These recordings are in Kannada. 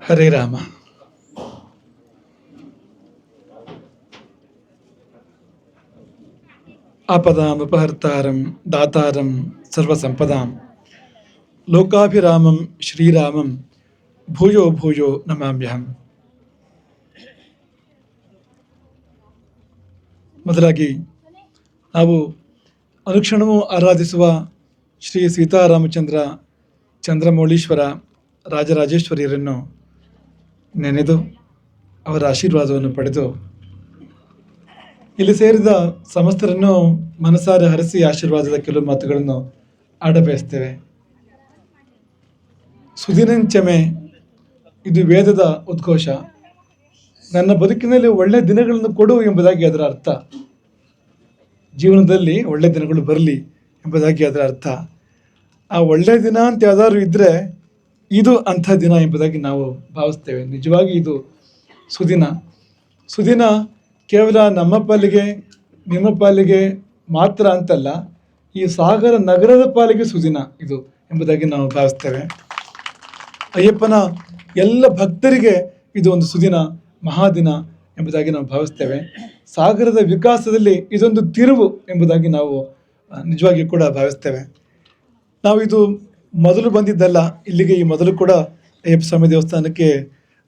ಹರೇ ರಾಮ. ಆಪದಾಂ ಅಪಹರ್ತಾರಂ ದಾತಾರಂ ಸರ್ವಸಂಪದಾಂ ಲೋಕಾಭಿರಾಮಂ ಶ್ರೀರಾಮಂ ಭೂಯೋ ಭೂಯೋ ನಮಾಮ್ಯಹಂ. ಮೊದಲಾಗಿ ನಾವು ಅನುಕ್ಷಣವೂ ಆರಾಧಿಸುವ ಶ್ರೀ ಸೀತಾರಾಮಚಂದ್ರ ಚಂದ್ರಮೌಳೀಶ್ವರ ರಾಜರಾಜೇಶ್ವರಿಯರನ್ನು ನೆನೆದು ಅವರ ಆಶೀರ್ವಾದವನ್ನು ಪಡೆದು ಇಲ್ಲಿ ಸೇರಿದ ಸಮಸ್ತರನ್ನು ಮನಸಾರೆ ಹರಸಿ ಆಶೀರ್ವಾದದ ಕೆಲವು ಮಾತುಗಳನ್ನು ಆಡಬಯಸ್ತೇವೆ. ಸುದಿನಂಚಮೆ, ಇದು ವೇದದ ಉದ್ಘೋಷ. ನನ್ನ ಬದುಕಿನಲ್ಲಿ ಒಳ್ಳೆಯ ದಿನಗಳನ್ನು ಕೊಡು ಎಂಬುದಾಗಿ ಅದರ ಅರ್ಥ. ಜೀವನದಲ್ಲಿ ಒಳ್ಳೆಯ ದಿನಗಳು ಬರಲಿ ಎಂಬುದಾಗಿ ಅದರ ಅರ್ಥ. ಆ ಒಳ್ಳೆಯ ದಿನ ಅಂತ ಯಾವ್ದಾದ್ರು ಇದ್ದರೆ ಇದು ಅಂಥ ದಿನ ಎಂಬುದಾಗಿ ನಾವು ಭಾವಿಸ್ತೇವೆ. ನಿಜವಾಗಿ ಇದು ಸುದಿನ. ಸುದಿನ ಕೇವಲ ನಮ್ಮ ಪಾಲಿಗೆ ನಿಮ್ಮ ಪಾಲಿಗೆ ಮಾತ್ರ ಅಂತಲ್ಲ, ಈ ಸಾಗರ ನಗರದ ಪಾಲಿಗೆ ಸುದಿನ ಇದು ಎಂಬುದಾಗಿ ನಾವು ಭಾವಿಸ್ತೇವೆ. ಅಯ್ಯಪ್ಪನ ಎಲ್ಲ ಭಕ್ತರಿಗೆ ಇದು ಒಂದು ಸುದಿನ, ಮಹಾದಿನ ಎಂಬುದಾಗಿ ನಾವು ಭಾವಿಸ್ತೇವೆ. ಸಾಗರದ ವಿಕಾಸದಲ್ಲಿ ಇದೊಂದು ತಿರುವು ಎಂಬುದಾಗಿ ನಾವು ನಿಜವಾಗಿ ಕೂಡ ಭಾವಿಸ್ತೇವೆ. ನಾವು ಇದು ಮೊದಲು ಬಂದಿದ್ದಲ್ಲ, ಇಲ್ಲಿಗೆ ಈ ಮೊದಲು ಕೂಡ ಅಯ್ಯಪ್ಪ ಸ್ವಾಮಿ ದೇವಸ್ಥಾನಕ್ಕೆ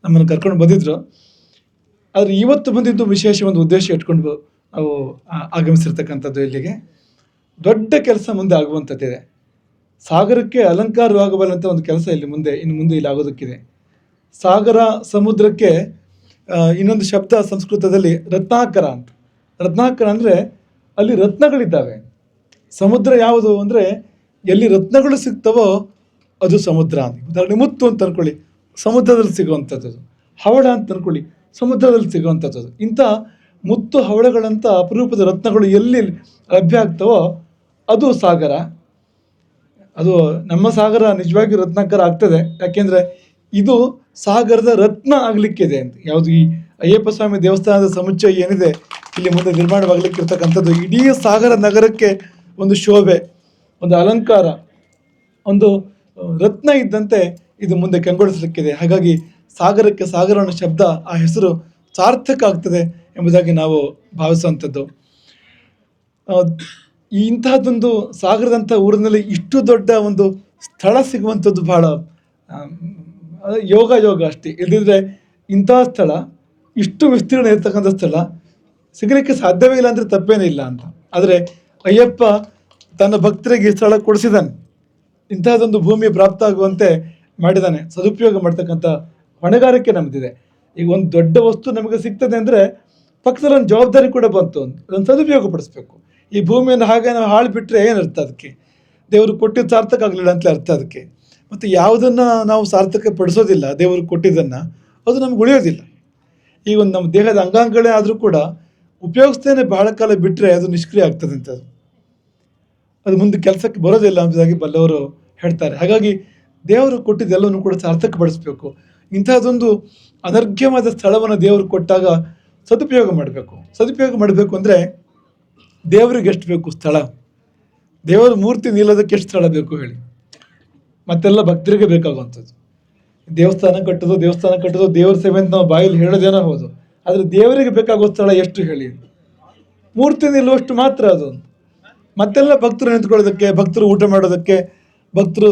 ನಮ್ಮನ್ನು ಕರ್ಕೊಂಡು ಬಂದಿದ್ರು. ಆದರೆ ಇವತ್ತು ಬಂದಿದ್ದು ವಿಶೇಷ ಒಂದು ಉದ್ದೇಶ ಇಟ್ಕೊಂಡು ನಾವು ಆಗಮಿಸಿರ್ತಕ್ಕಂಥದ್ದು. ಇಲ್ಲಿಗೆ ದೊಡ್ಡ ಕೆಲಸ ಮುಂದೆ ಆಗುವಂಥದ್ದಿದೆ. ಸಾಗರಕ್ಕೆ ಅಲಂಕಾರವಾಗಬಲ್ಲಂಥ ಒಂದು ಕೆಲಸ ಇನ್ನು ಮುಂದೆ ಇಲ್ಲಿ ಆಗೋದಕ್ಕಿದೆ. ಸಾಗರ ಸಮುದ್ರಕ್ಕೆ ಇನ್ನೊಂದು ಶಬ್ದ ಸಂಸ್ಕೃತದಲ್ಲಿ ರತ್ನಾಕರ ಅಂತ. ರತ್ನಾಕರ ಅಂದರೆ ಅಲ್ಲಿ ರತ್ನಗಳಿದ್ದಾವೆ. ಸಮುದ್ರ ಯಾವುದು ಅಂದರೆ ಎಲ್ಲಿ ರತ್ನಗಳು ಸಿಗ್ತವೋ ಅದು ಸಮುದ್ರ ಅಂತ. ಉದಾಹರಣೆ ಮುತ್ತು ಅಂತ ಅಂದ್ಕೊಳ್ಳಿ, ಸಮುದ್ರದಲ್ಲಿ ಸಿಗುವಂಥದ್ದು. ಹವಳ ಅಂತ ಅಂದ್ಕೊಳ್ಳಿ, ಸಮುದ್ರದಲ್ಲಿ ಸಿಗುವಂಥದ್ದು. ಇಂಥ ಮುತ್ತು ಹವಳಗಳಂಥ ಅಪರೂಪದ ರತ್ನಗಳು ಎಲ್ಲಿ ಲಭ್ಯ ಆಗ್ತವೋ ಅದು ಸಾಗರ. ಅದು ನಮ್ಮ ಸಾಗರ ನಿಜವಾಗಿ ರತ್ನಾಕರ ಆಗ್ತದೆ. ಯಾಕೆಂದರೆ ಇದು ಸಾಗರದ ರತ್ನ ಆಗಲಿಕ್ಕಿದೆ ಅಂತ. ಯಾವುದು ಈ ಅಯ್ಯಪ್ಪ ಸ್ವಾಮಿ ದೇವಸ್ಥಾನದ ಸಮುಚ್ಚಯ ಏನಿದೆ ಇಲ್ಲಿ ಮುಂದೆ ನಿರ್ಮಾಣವಾಗಲಿಕ್ಕಿರ್ತಕ್ಕಂಥದ್ದು, ಇಡೀ ಸಾಗರ ನಗರಕ್ಕೆ ಒಂದು ಶೋಭೆ, ಒಂದು ಅಲಂಕಾರ, ಒಂದು ರತ್ನ ಇದ್ದಂತೆ ಇದು ಮುಂದೆ ಕಂಗೊಳಿಸಲಿಕ್ಕಿದೆ. ಹಾಗಾಗಿ ಸಾಗರಕ್ಕೆ ಸಾಗರ ಅನ್ನೋ ಶಬ್ದ, ಆ ಹೆಸರು ಸಾರ್ಥಕ ಆಗ್ತದೆ ಎಂಬುದಾಗಿ ನಾವು ಭಾವಿಸುವಂಥದ್ದು. ಇಂತಹದ್ದೊಂದು ಸಾಗರದಂಥ ಊರಿನಲ್ಲಿ ಇಷ್ಟು ದೊಡ್ಡ ಒಂದು ಸ್ಥಳ ಸಿಗುವಂಥದ್ದು ಬಹಳ ಯೋಗ ಅಷ್ಟೇ. ಇಲ್ಲದಿದ್ದರೆ ಇಂತಹ ಸ್ಥಳ, ಇಷ್ಟು ವಿಸ್ತೀರ್ಣ ಇರ್ತಕ್ಕಂಥ ಸ್ಥಳ ಸಿಗಲಿಕ್ಕೆ ಸಾಧ್ಯವೇ ಇಲ್ಲ ಅಂದರೆ ತಪ್ಪೇನೇ ಇಲ್ಲ ಅಂತ. ಆದರೆ ಅಯ್ಯಪ್ಪ ತನ್ನ ಭಕ್ತರಿಗೆ ಈ ಸ್ಥಳ ಕೊಡಿಸಿದ್ದಾನೆ, ಇಂತಹದೊಂದು ಭೂಮಿ ಪ್ರಾಪ್ತ ಆಗುವಂತೆ ಮಾಡಿದ್ದಾನೆ. ಸದುಪಯೋಗ ಮಾಡ್ತಕ್ಕಂಥ ಹೊಣೆಗಾರಿಕೆ ನಮ್ಮದಿದೆ. ಈಗ ಒಂದು ದೊಡ್ಡ ವಸ್ತು ನಮಗೆ ಸಿಗ್ತದೆ ಅಂದರೆ ಪಕ್ಕದಲ್ಲಿ ಒಂದು ಜವಾಬ್ದಾರಿ ಕೂಡ ಬಂತು, ಅದನ್ನು ಸದುಪಯೋಗ ಪಡಿಸ್ಬೇಕು. ಈ ಭೂಮಿಯನ್ನು ಹಾಗೆ ನಾವು ಹಾಳು ಬಿಟ್ಟರೆ ಏನರ್ಥ ಅದಕ್ಕೆ? ದೇವರು ಕೊಟ್ಟಿದ್ದು ಸಾರ್ಥಕ ಆಗಲಿಲ್ಲ ಅಂತಲೇ ಅರ್ಥ ಅದಕ್ಕೆ. ಮತ್ತು ಯಾವುದನ್ನು ನಾವು ಸಾರ್ಥಕ ಪಡಿಸೋದಿಲ್ಲ, ದೇವರು ಕೊಟ್ಟಿದ್ದನ್ನು, ಅದು ನಮ್ಗೆ ಉಳಿಯೋದಿಲ್ಲ. ಈಗ ಒಂದು ನಮ್ಮ ದೇಹದ ಅಂಗಾಂಗಗಳೇ ಆದರೂ ಕೂಡ ಉಪಯೋಗಿಸ್ತೇನೆ ಬಹಳ ಕಾಲ ಬಿಟ್ಟರೆ ಅದು ನಿಷ್ಕ್ರಿಯ ಆಗ್ತದೆ ಅಂತ, ಅದು ಮುಂದೆ ಕೆಲಸಕ್ಕೆ ಬರೋದಿಲ್ಲ ಎಂಬುದಾಗಿ ಬಲ್ಲವರು ಹೇಳ್ತಾರೆ. ಹಾಗಾಗಿ ದೇವರು ಕೊಟ್ಟಿದ್ದೆಲ್ಲವನ್ನು ಕೂಡ ಸಾರ್ಥಕಪಡಿಸಬೇಕು. ಇಂಥದ್ದೊಂದು ಅನರ್ಘ್ಯವಾದ ಸ್ಥಳವನ್ನು ದೇವರು ಕೊಟ್ಟಾಗ ಸದುಪಯೋಗ ಮಾಡಬೇಕು. ಸದುಪಯೋಗ ಮಾಡಬೇಕು ಅಂದರೆ ದೇವರಿಗೆ ಎಷ್ಟು ಬೇಕು ಸ್ಥಳ? ದೇವರ ಮೂರ್ತಿ ನಿಲ್ಲೋದಕ್ಕೆ ಎಷ್ಟು ಸ್ಥಳ ಬೇಕು ಹೇಳಿ? ಮತ್ತೆಲ್ಲ ಭಕ್ತರಿಗೆ ಬೇಕಾಗುವಂಥದ್ದು. ದೇವಸ್ಥಾನ ಕಟ್ಟೋದು ದೇವರ ಸೇವೆ ಅಂತ ನಾವು ಬಾಯಲ್ಲಿ ಹೇಳೋದೇನೋ ಹೌದು, ಆದರೆ ದೇವರಿಗೆ ಬೇಕಾಗುವ ಸ್ಥಳ ಎಷ್ಟು ಹೇಳಿ? ಮೂರ್ತಿ ನಿಲ್ಲುವಷ್ಟು ಮಾತ್ರ ಅದು. ಮತ್ತೆಲ್ಲ ಭಕ್ತರು ನಿಂತ್ಕೊಳ್ಳೋದಕ್ಕೆ, ಭಕ್ತರು ಊಟ ಮಾಡೋದಕ್ಕೆ, ಭಕ್ತರು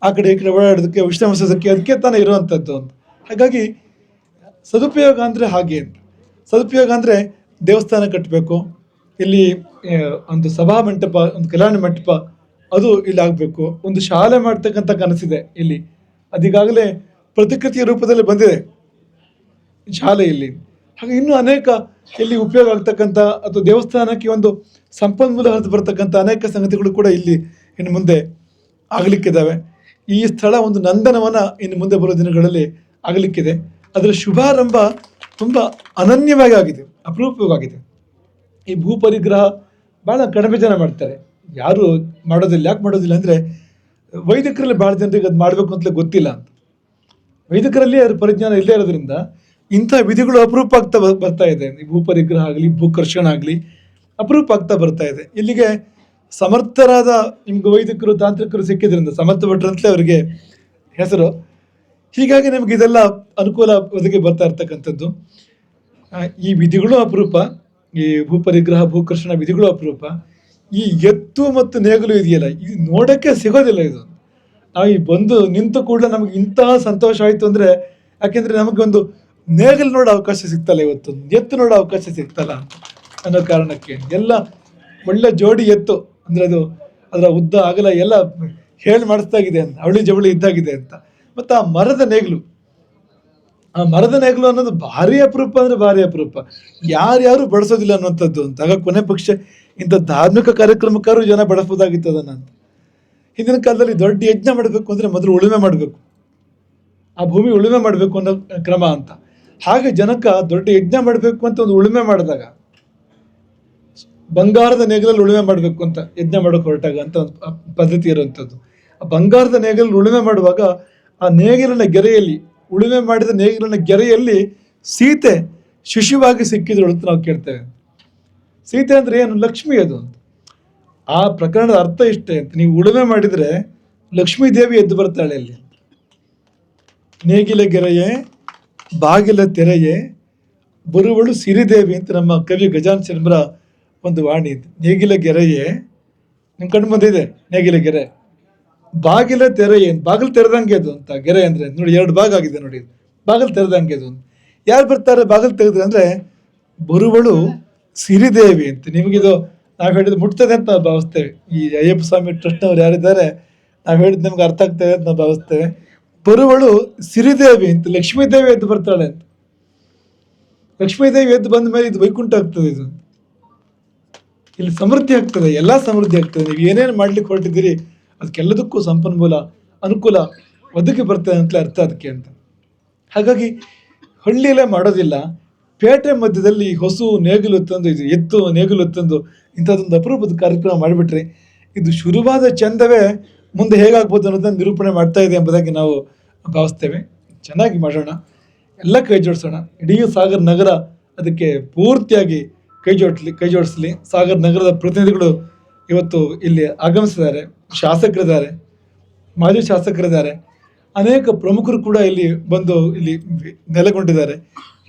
ಆ ಕಡೆ ಈ ಕಡೆ ಓಡಾಡೋದಕ್ಕೆ, ವಿಶ್ರಮಿಸೋದಕ್ಕೆ, ಅದಕ್ಕೆ ತಾನೇ ಇರುವಂಥದ್ದು ಅಂತ. ಹಾಗಾಗಿ ಸದುಪಯೋಗ ಅಂದರೆ ಹಾಗೆ. ಸದುಪಯೋಗ ಅಂದರೆ ದೇವಸ್ಥಾನ ಕಟ್ಟಬೇಕು, ಇಲ್ಲಿ ಒಂದು ಸಭಾ ಮಂಟಪ, ಒಂದು ಕಲ್ಯಾಣ ಮಂಟಪ ಅದು ಇಲ್ಲಿ ಆಗಬೇಕು, ಒಂದು ಶಾಲೆ ಮಾಡ್ತಕ್ಕಂಥ ಕನಸಿದೆ ಇಲ್ಲಿ. ಅದೀಗಾಗಲೇ ಪ್ರತಿಕೃತಿಯ ರೂಪದಲ್ಲಿ ಬಂದಿದೆ ಶಾಲೆ ಇಲ್ಲಿ. ಹಾಗೆ ಇನ್ನೂ ಅನೇಕ ಇಲ್ಲಿ ಉಪಯೋಗ ಆಗ್ತಕ್ಕಂಥ ಅಥವಾ ದೇವಸ್ಥಾನಕ್ಕೆ ಒಂದು ಸಂಪನ್ಮೂಲ ಹರಿದು ಬರ್ತಕ್ಕಂಥ ಅನೇಕ ಸಂಗತಿಗಳು ಕೂಡ ಇಲ್ಲಿ ಇನ್ನು ಮುಂದೆ ಆಗಲಿಕ್ಕಿದ್ದಾವೆ. ಈ ಸ್ಥಳ ಒಂದು ನಂದನವನ ಇನ್ನು ಮುಂದೆ ಬರೋ ದಿನಗಳಲ್ಲಿ ಆಗಲಿಕ್ಕಿದೆ. ಅದರ ಶುಭಾರಂಭ ತುಂಬ ಅನನ್ಯವಾಗಿ ಆಗಿದೆ, ಅಪರೂಪವಾಗಿದೆ. ಈ ಭೂ ಪರಿಗ್ರಹ ಭಾಳ ಕಡಿಮೆ ಜನ ಮಾಡ್ತಾರೆ, ಯಾರು ಮಾಡೋದಿಲ್ಲ. ಯಾಕೆ ಮಾಡೋದಿಲ್ಲ ಅಂದರೆ ವೈದಿಕರಲ್ಲಿ ಭಾಳ ಜನರಿಗೆ ಅದು ಮಾಡಬೇಕು ಅಂತಲೇ ಗೊತ್ತಿಲ್ಲ ಅಂತ. ವೈದಿಕರಲ್ಲಿ ಅದ್ರ ಪರಿಜ್ಞಾನ ಇಲ್ಲೇ ಇರೋದ್ರಿಂದ ಇಂಥ ವಿಧಿಗಳು ಅಪರೂಪ ಆಗ್ತಾ ಬರ್ತಾ ಇದೆ. ಈ ಭೂ ಪರಿಗ್ರಹ ಆಗಲಿ, ಭೂಕರ್ಷಣ ಆಗಲಿ ಅಪರೂಪ ಆಗ್ತಾ ಬರ್ತಾ ಇದೆ. ಇಲ್ಲಿಗೆ ಸಮರ್ಥರಾದ ನಿಮ್ಗೆ ವೈದಿಕರು, ತಾಂತ್ರಿಕರು ಸಿಕ್ಕಿದ್ರಿಂದ ಸಮರ್ಥ ಭಟ್ರು ಅಂತಲೇ ಅವರಿಗೆ ಹೆಸರು. ಹೀಗಾಗಿ ನಿಮ್ಗೆ ಇದೆಲ್ಲ ಅನುಕೂಲ ಒದಗಿ ಬರ್ತಾ ಇರ್ತಕ್ಕಂಥದ್ದು. ಈ ವಿಧಿಗಳು ಅಪರೂಪ, ಈ ಭೂಪರಿಗ್ರಹ ಭೂಕರ್ಷಣ ವಿಧಿಗಳು ಅಪರೂಪ. ಈ ಎತ್ತು ಮತ್ತು ನೇಗಿಲು ಇದೆಯಲ್ಲ, ಇದು ನೋಡೋಕ್ಕೆ ಸಿಗೋದಿಲ್ಲ. ಇದು ನಾವು ಈ ಬಂದು ನಿಂತು ಕೂಡಲೇ ನಮಗೆ ಇಂತಹ ಸಂತೋಷ ಆಯಿತು ಅಂದರೆ, ಯಾಕೆಂದರೆ ನಮಗೊಂದು ನೇಗಿಲು ನೋಡೋ ಅವಕಾಶ ಸಿಗ್ತಲ್ಲ, ಇವತ್ತು ಎತ್ತು ನೋಡೋ ಅವಕಾಶ ಸಿಗ್ತಲ್ಲ ಅನ್ನೋ ಕಾರಣಕ್ಕೆ ಎಲ್ಲ ಒಳ್ಳೆ ಜೋಡಿ ಎತ್ತು ಅಂದರೆ ಅದು ಅದರ ಉದ್ದ ಅಗಲ ಎಲ್ಲ ಹೇಳಿ ಮಾಡಿಸ್ದಾಗಿದೆ ಅಂತ, ಅವಳಿ ಜವಳಿ ಇದ್ದಾಗಿದೆ ಅಂತ. ಮತ್ತು ಆ ಮರದ ನೇಗಿಲು ಅನ್ನೋದು ಭಾರಿ ಅಪರೂಪ ಅಂದರೆ ಭಾರಿ ಅಪರೂಪ, ಯಾರ್ಯಾರು ಬಳಸೋದಿಲ್ಲ ಅನ್ನುವಂಥದ್ದು ಅಂತ. ಆಗ ಕೊನೆ ಪಕ್ಷ ಇಂಥ ಧಾರ್ಮಿಕ ಕಾರ್ಯಕ್ರಮಕ್ಕಾದ್ರೂ ಜನ ಬಳಸ್ಬೋದಾಗಿತ್ತು ಅದನ್ನು ಅಂತ. ಹಿಂದಿನ ಕಾಲದಲ್ಲಿ ದೊಡ್ಡ ಯಜ್ಞ ಮಾಡಬೇಕು ಅಂದರೆ ಮೊದಲು ಉಳುಮೆ ಮಾಡಬೇಕು, ಆ ಭೂಮಿ ಉಳುಮೆ ಮಾಡಬೇಕು ಅನ್ನೋ ಕ್ರಮ ಅಂತ. ಹಾಗೆ ಜನಕ ದೊಡ್ಡ ಯಜ್ಞ ಮಾಡಬೇಕು ಅಂತ ಒಂದು ಉಳುಮೆ ಮಾಡಿದಾಗ ಬಂಗಾರದ ನೇಗಿಲಲ್ಲಿ ಉಳುಮೆ ಮಾಡಬೇಕು ಅಂತ ಯಜ್ಞ ಮಾಡೋಕೆ ಹೊರಟಾಗ ಅಂತ ಒಂದು ಪದ್ಧತಿ ಇರುವಂಥದ್ದು. ಆ ಬಂಗಾರದ ನೇಗಿಲಲ್ಲಿ ಉಳುಮೆ ಮಾಡುವಾಗ ಆ ನೇಗಿಲಿನ ಗೆರೆಯಲ್ಲಿ, ಉಳುಮೆ ಮಾಡಿದ ನೇಗಿಲಿನ ಗೆರೆಯಲ್ಲಿ ಸೀತೆ ಶಿಶುವಾಗಿ ಸಿಕ್ಕಿದ್ರು ಅಂತ ನಾವು ಕೇಳ್ತೇವೆ. ಸೀತೆ ಅಂದರೆ ಏನು? ಲಕ್ಷ್ಮಿ ಅದು ಅಂತ. ಆ ಪ್ರಕರಣದ ಅರ್ಥ ಇಷ್ಟೇ ಅಂತ, ನೀವು ಉಳುಮೆ ಮಾಡಿದರೆ ಲಕ್ಷ್ಮೀ ದೇವಿ ಎದ್ದು ಬರ್ತಾಳೆ ಅಲ್ಲಿ. ನೇಗಿಲ ಗೆರೆಯೇ ಬಾಗಿಲ ತೆರೆಯೇ ಬರುವಳು ಸಿರಿದೇವಿ ಅಂತ ನಮ್ಮ ಕವಿ ಗಜಾನನ ಶರ್ಮರ ಒಂದು ವಾಣಿ ಇದೆ. ನೇಗಿಲ ಗೆರೆಯೇ, ನಿಮ್ಮ ಕಣ್ಣು ಬಂದಿದೆ ನೇಗಿಲ ಗೆರೆ, ಬಾಗಿಲ ತೆರೆಯೇ, ಬಾಗಿಲು ತೆರೆದಂಗೆ ಅದು ಅಂತ. ಗೆರೆ ಅಂದರೆ ನೋಡಿ, 2 ಭಾಗ ಆಗಿದೆ ನೋಡಿ, ಬಾಗಿಲು ತೆರೆದಂಗೆ ಅದು. ಯಾರು ಬರ್ತಾರೆ ಬಾಗಿಲು ತೆಗೆದ್ರೆ ಅಂದರೆ ಬರುವಳು ಸಿರಿದೇವಿ ಅಂತ. ನಿಮಗಿದು ನಾವು ಹೇಳಿದ್ದು ಮುಟ್ತದೆ ಅಂತ ನಾವು ಭಾವಿಸ್ತೇವೆ. ಈ ಅಯ್ಯಪ್ಪ ಸ್ವಾಮಿ ಟ್ರಸ್ಟ್ನವ್ರು ಯಾರಿದ್ದಾರೆ, ನಾವು ಹೇಳಿದ್ದು ನಿಮ್ಗೆ ಅರ್ಥ ಆಗ್ತದೆ ಅಂತ ನಾವು ಭಾವಿಸ್ತೇವೆ. ಬರುವಳು ಸಿರಿದೇವಿ ಅಂತ, ಲಕ್ಷ್ಮೀದೇವಿ ಎದ್ದು ಬರ್ತಾಳೆ ಅಂತ. ಲಕ್ಷ್ಮೀದೇವಿ ಎದ್ದು ಬಂದ ಮೇಲೆ ಇದು ವೈಕುಂಠ ಆಗ್ತದೆ, ಇದು ಇಲ್ಲಿ ಸಮೃದ್ಧಿ ಆಗ್ತದೆ, ಎಲ್ಲ ಸಮೃದ್ಧಿ ಆಗ್ತದೆ. ನೀವು ಏನೇನು ಮಾಡ್ಲಿಕ್ಕೆ ಹೊರಟಿದ್ದೀರಿ ಅದಕ್ಕೆಲ್ಲದಕ್ಕೂ ಸಂಪನ್ಮೂಲ ಅನುಕೂಲ ಒದಗಿ ಬರ್ತದೆ ಅಂತಲೇ ಅರ್ಥ ಅದಕ್ಕೆ ಅಂತ. ಹಾಗಾಗಿ ಹಳ್ಳಿಯಲ್ಲೇ ಮಾಡೋದಿಲ್ಲ, ಪೇಟೆ ಮಧ್ಯದಲ್ಲಿ ಹೊಸು ನೇಗಿಲು ತಂದು, ಇದು ಎತ್ತು ನೇಗಿಲು ತಂದು ಇಂಥದ್ದೊಂದು ಅಪರೂಪದ ಕಾರ್ಯಕ್ರಮ ಮಾಡಿಬಿಟ್ರೆ ಇದು ಶುರುವಾದ ಚಂದವೇ ಮುಂದೆ ಹೇಗಾಗ್ಬೋದು ಅನ್ನೋದನ್ನು ನಿರೂಪಣೆ ಮಾಡ್ತಾ ಇದೆ ಎಂಬುದಾಗಿ ನಾವು ಭಾವಿಸ್ತೇವೆ. ಚೆನ್ನಾಗಿ ಮಾಡೋಣ, ಎಲ್ಲ ಕೈ ಜೋಡಿಸೋಣ. ಇಡೀ ಸಾಗರ್ ನಗರ ಅದಕ್ಕೆ ಪೂರ್ತಿಯಾಗಿ ಕೈ ಜೋಡಿಸಲಿ. ಸಾಗರ್ ನಗರದ ಪ್ರತಿನಿಧಿಗಳು ಇವತ್ತು ಇಲ್ಲಿ ಆಗಮಿಸಿದ್ದಾರೆ, ಶಾಸಕರಿದ್ದಾರೆ, ಮಾಜಿ ಶಾಸಕರಿದ್ದಾರೆ, ಅನೇಕ ಪ್ರಮುಖರು ಕೂಡ ಇಲ್ಲಿ ಬಂದು ಇಲ್ಲಿ ನೆಲೆಗೊಂಡಿದ್ದಾರೆ.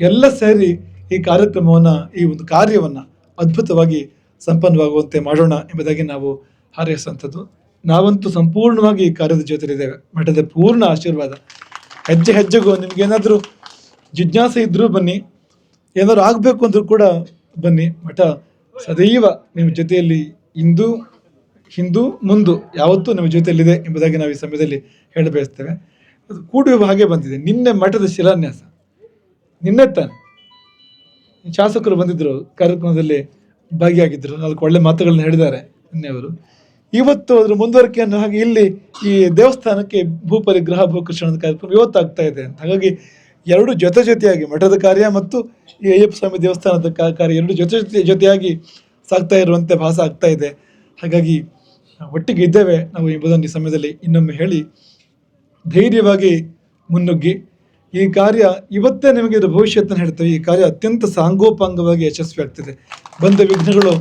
ಎಲ್ಲ ಸೇರಿ ಈ ಕಾರ್ಯಕ್ರಮವನ್ನು, ಈ ಒಂದು ಕಾರ್ಯವನ್ನು ಅದ್ಭುತವಾಗಿ ಸಂಪನ್ನವಾಗುವಂತೆ ಮಾಡೋಣ ಎಂಬುದಾಗಿ ನಾವು ಹಾರೈಸುವಂಥದ್ದು. ನಾವಂತೂ ಸಂಪೂರ್ಣವಾಗಿ ಈ ಕಾರ್ಯದ ಜೊತೆಲಿದ್ದೇವೆ. ಮಠದ ಪೂರ್ಣ ಆಶೀರ್ವಾದ. ಹೆಜ್ಜೆ ಹೆಜ್ಜೆಗೂ ನಿಮಗೇನಾದರೂ ಜಿಜ್ಞಾಸೆ ಇದ್ದರೂ ಬನ್ನಿ, ಏನಾದ್ರು ಆಗಬೇಕು ಅಂದರೂ ಕೂಡ ಬನ್ನಿ. ಮಠ ಸದೈವ ನಿಮ್ಮ ಜೊತೆಯಲ್ಲಿ ಇಂದು ಹಿಂದೂ ಮುಂದು ಯಾವತ್ತೂ ನಿಮ್ಮ ಜೊತೆಯಲ್ಲಿದೆ ಎಂಬುದಾಗಿ ನಾವು ಈ ಸಮಯದಲ್ಲಿ ಹೇಳ ಬಯಸ್ತೇವೆ. ಅದು ಕೂಡುವ ಹಾಗೆ ಬಂದಿದೆ. ನಿನ್ನೆ ಮಠದ ಶಿಲಾನ್ಯಾಸ, ನಿನ್ನೆ ತಾನೆ ಶಾಸಕರು ಬಂದಿದ್ದರು, ಕಾರ್ಯಕ್ರಮದಲ್ಲಿ ಭಾಗಿಯಾಗಿದ್ದರು, ಅದಕ್ಕೆ ಒಳ್ಳೆ ಮಾತುಗಳನ್ನ ಹೇಳಿದ್ದಾರೆ ನಿನ್ನೆಯವರು. ಇವತ್ತು ಅದರ ಮುಂದುವರಿಕೆಯನ್ನು ಹಾಗೆ ಇಲ್ಲಿ ಈ ದೇವಸ್ಥಾನಕ್ಕೆ ಭೂಪರಿಗ್ರಹ ಭೂಕೃಷ್ಣದ ಕಾರ್ಯಕ್ರಮ ಇವತ್ತು ಆಗ್ತಾ ಇದೆ ಅಂತ. ಹಾಗಾಗಿ ಎರಡು ಜೊತೆಯಾಗಿ ಮಠದ ಕಾರ್ಯ ಮತ್ತು ಈ ಅಯ್ಯಪ್ಪ ಸ್ವಾಮಿ ದೇವಸ್ಥಾನದ ಕಾರ್ಯ ಎರಡು ಜೊತೆಯಾಗಿ ಸಾಗ್ತಾ ಇರುವಂತೆ ಭಾಸ ಆಗ್ತಾ ಇದೆ. ಹಾಗಾಗಿ ಒಟ್ಟಿಗೆ ಇದ್ದೇವೆ ನಾವು ಎಂಬುದನ್ನು ಈ ಸಮಯದಲ್ಲಿ ಇನ್ನೊಮ್ಮೆ ಹೇಳಿ, ಧೈರ್ಯವಾಗಿ ಮುನ್ನುಗ್ಗಿ ಈ ಕಾರ್ಯ ಇವತ್ತೇ ನಿಮಗೆ ಇದರ ಭವಿಷ್ಯತ್ತನ್ನು ಹೇಳ್ತೇವೆ. ಈ ಕಾರ್ಯ ಅತ್ಯಂತ ಸಾಂಗೋಪಾಂಗವಾಗಿ ಯಶಸ್ವಿ ಆಗ್ತದೆ, ಬಂದ ವಿಘ್ನಗಳು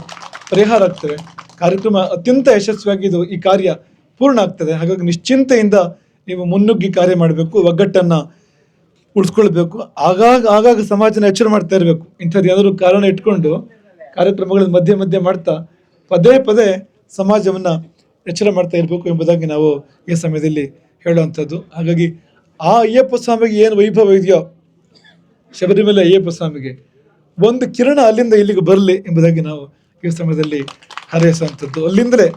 ಪರಿಹಾರ ಆಗ್ತವೆ, ಕಾರ್ಯಕ್ರಮ ಅತ್ಯಂತ ಯಶಸ್ವಿಯಾಗಿ ಈ ಕಾರ್ಯ ಪೂರ್ಣ ಆಗ್ತದೆ. ಹಾಗಾಗಿ ನಿಶ್ಚಿಂತೆಯಿಂದ ನೀವು ಮುನ್ನುಗ್ಗಿ ಕಾರ್ಯ ಮಾಡಬೇಕು, ಒಗ್ಗಟ್ಟನ್ನು ಉಳಿಸ್ಕೊಳ್ಬೇಕು. ಆಗಾಗ ಸಮಾಜನ ಎಚ್ಚರ ಮಾಡ್ತಾ ಇರಬೇಕು. ಇಂಥದ್ದು ಏನಾದರೂ ಕಾರಣ ಇಟ್ಕೊಂಡು ಕಾರ್ಯಕ್ರಮಗಳನ್ನು ಮಧ್ಯೆ ಮಾಡ್ತಾ ಪದೇ ಸಮಾಜವನ್ನು ಎಚ್ಚರ ಮಾಡ್ತಾ ಇರಬೇಕು ಎಂಬುದಾಗಿ ನಾವು ಈ ಸಮಯದಲ್ಲಿ ಹೇಳುವಂಥದ್ದು. ಹಾಗಾಗಿ ಆ ಅಯ್ಯಪ್ಪ ಸ್ವಾಮಿಗೆ ಏನು ವೈಭವ ಇದೆಯೋ, ಶಬರಿಮಲೆ ಅಯ್ಯಪ್ಪ ಸ್ವಾಮಿಗೆ ಒಂದು ಕಿರಣ ಅಲ್ಲಿಂದ ಇಲ್ಲಿಗೆ ಬರಲಿ ಎಂಬುದಾಗಿ ನಾವು ಈ ಸಮಯದಲ್ಲಿ ಹಾರೈಸುವಂಥದ್ದು. ಅಲ್ಲಿಂದಲೇ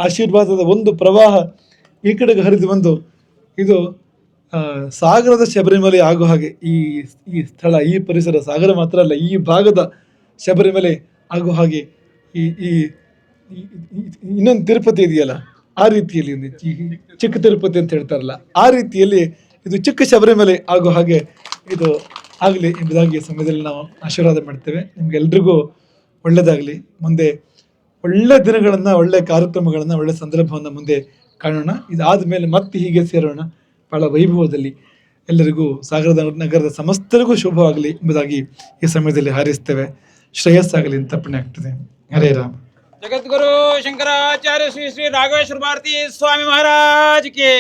ಆಶೀರ್ವಾದದ ಒಂದು ಪ್ರವಾಹ ಈ ಕಡೆಗೆ ಹರಿದು ಬಂದು ಇದು ಸಾಗರದ ಶಬರಿಮಲೆ ಆಗೋ ಹಾಗೆ ಈ ಸ್ಥಳ, ಈ ಪರಿಸರ, ಸಾಗರ ಮಾತ್ರ ಅಲ್ಲ, ಈ ಭಾಗದ ಶಬರಿಮಲೆ ಆಗೋ ಹಾಗೆ ಈ ಇನ್ನೊಂದು ತಿರುಪತಿ ಇದೆಯಲ್ಲ, ಆ ರೀತಿಯಲ್ಲಿ ಚಿಕ್ಕ ತಿರುಪತಿ ಅಂತ ಹೇಳ್ತಾರಲ್ಲ, ಆ ರೀತಿಯಲ್ಲಿ ಇದು ಚಿಕ್ಕ ಶಬರಿಮಲೆ ಆಗೋ ಹಾಗೆ ಇದು ಆಗಲಿ ಎಂಬುದಾಗಿ ಈ ಸಮಯದಲ್ಲಿ ನಾವು ಆಶೀರ್ವಾದ ಮಾಡ್ತೇವೆ. ನಿಮಗೆಲ್ರಿಗೂ ಒಳ್ಳೆಯದಾಗಲಿ. ಮುಂದೆ ಒಳ್ಳೆ ದಿನಗಳನ್ನು, ಒಳ್ಳೆ ಕಾರ್ಯಕ್ರಮಗಳನ್ನು, ಒಳ್ಳೆ ಸಂದರ್ಭವನ್ನು ಮುಂದೆ ಕಾಣೋಣ. ಇದಾದ ಮೇಲೆ ಮತ್ತೆ ಹೀಗೆ ಸೇರೋಣ ಬಹಳ ವೈಭವದಲ್ಲಿ. ಎಲ್ಲರಿಗೂ ಸಾಗರದ ನಗರದ ಸಮಸ್ತರಿಗೂ ಶುಭವಾಗಲಿ ಎಂಬುದಾಗಿ ಈ ಸಮಯದಲ್ಲಿ ಹಾರೈಸ್ತೇವೆ. ಶ್ರೇಯಸ್ಸಾಗಲಿ ಅಂತ ಪುಣ್ಯ ಆಗ್ತದೆ. ಹರೇ ರಾಮ. ಜಗದ್ಗುರು ಶಂಕರಾಚಾರ್ಯ ಶ್ರೀ ಶ್ರೀ ರಾಘವೇಶ್ವರ ಭಾರತಿ ಸ್ವಾಮಿ ಮಹಾರಾಜ್ ಕಿ